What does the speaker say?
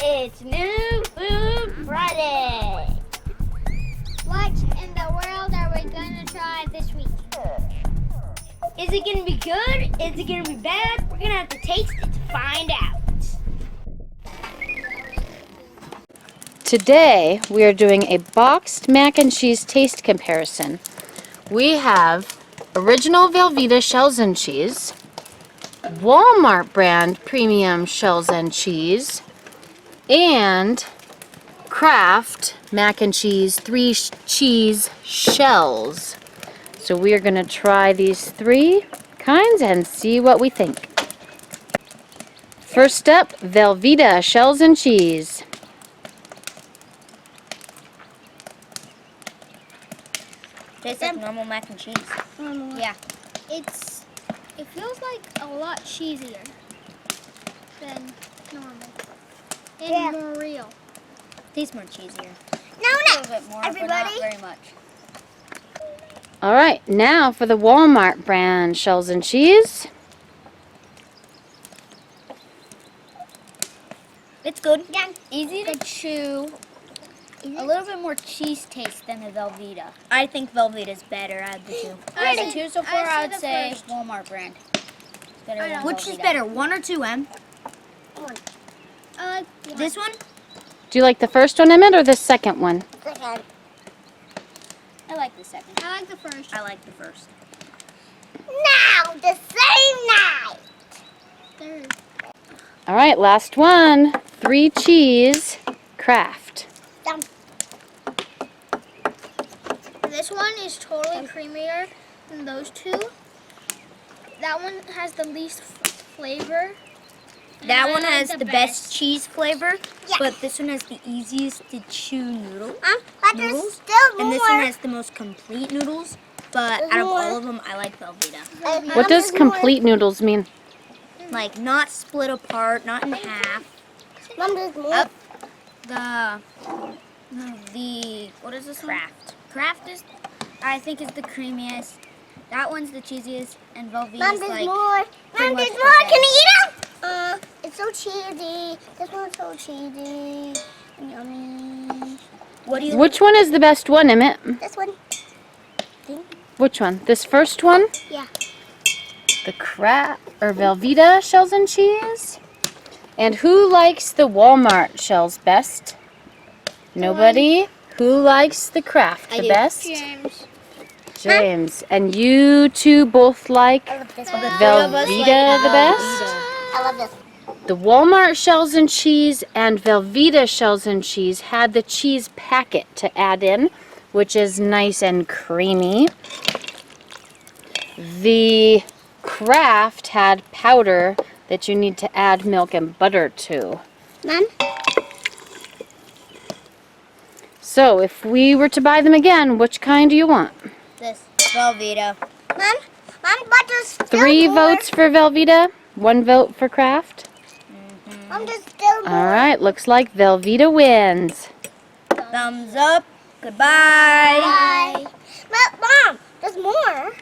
It's New Food Friday. What in the world are we gonna try this week? Is it gonna be good? Is it gonna be bad? We're gonna have to taste it to find out. Today we are doing a boxed mac and cheese taste comparison. We have original Velveta shells and cheese, Walmart brand premium shells and cheese, and Kraft mac and cheese 3 cheese shells. So we are going to try these 3 kinds and see what we think. First up, Velveta shells and cheese. Tastes like normal mac and cheese. Yeah. It feels like a lot cheesier than normal. And more real. Tastes more cheesier. No, A little bit more, everybody. but not very much. Alright, now for the Walmart brand shells and cheese. It's good. Yeah. Easy to chew. A little bit more cheese taste than the Velveta. I think Velveta's better out of the two. Out of the two so far, I would say Walmart brand. Better than Which is Velveta. better, 1 or 2, Em? This one? Do you like the first one, Emmett, or the second one? I like the second. I like the first. I like the first. Now, the same night. Third. Alright, last one. 3 cheese Kraft. This one is totally creamier than those two. That one has the least flavor. That I one like has the the best cheese flavor, but this one has the easiest to chew noodles. Noodles. And this one has the most complete noodles. But out of all of them, I like Velveta. What does complete noodles mean? Like not split apart, not in half. Mom, there's more. The what is this? Kraft. Kraft is, I think, is the creamiest. That one's the cheesiest, and Velveta's Mom, there's like. more. pretty Mom, much there's the more. same. Can you eat them? It's so cheesy. This one's so cheesy. Yummy. What do you? Which one is the best one, Emmett? This one. Which one? This first one? Yeah. The Kraft or Velveta shells and cheese? And who likes the Walmart shells best? Nobody? Who likes the Kraft the best? James. James. And you two both like This Velveta the best? I love this. The Walmart shells and cheese and Velveta shells and cheese had the cheese packet to add in, which is nice and creamy. The Kraft had powder that you need to add milk and butter to. Mom? So if we were to buy them again, which kind do you want? This Velveta. Mom, but there's still 3 more. votes for Velveta, 1 vote for Kraft. Mom, there's still more. Alright, looks like Velveta wins. Thumbs up. Goodbye. Bye. But Mom, there's more.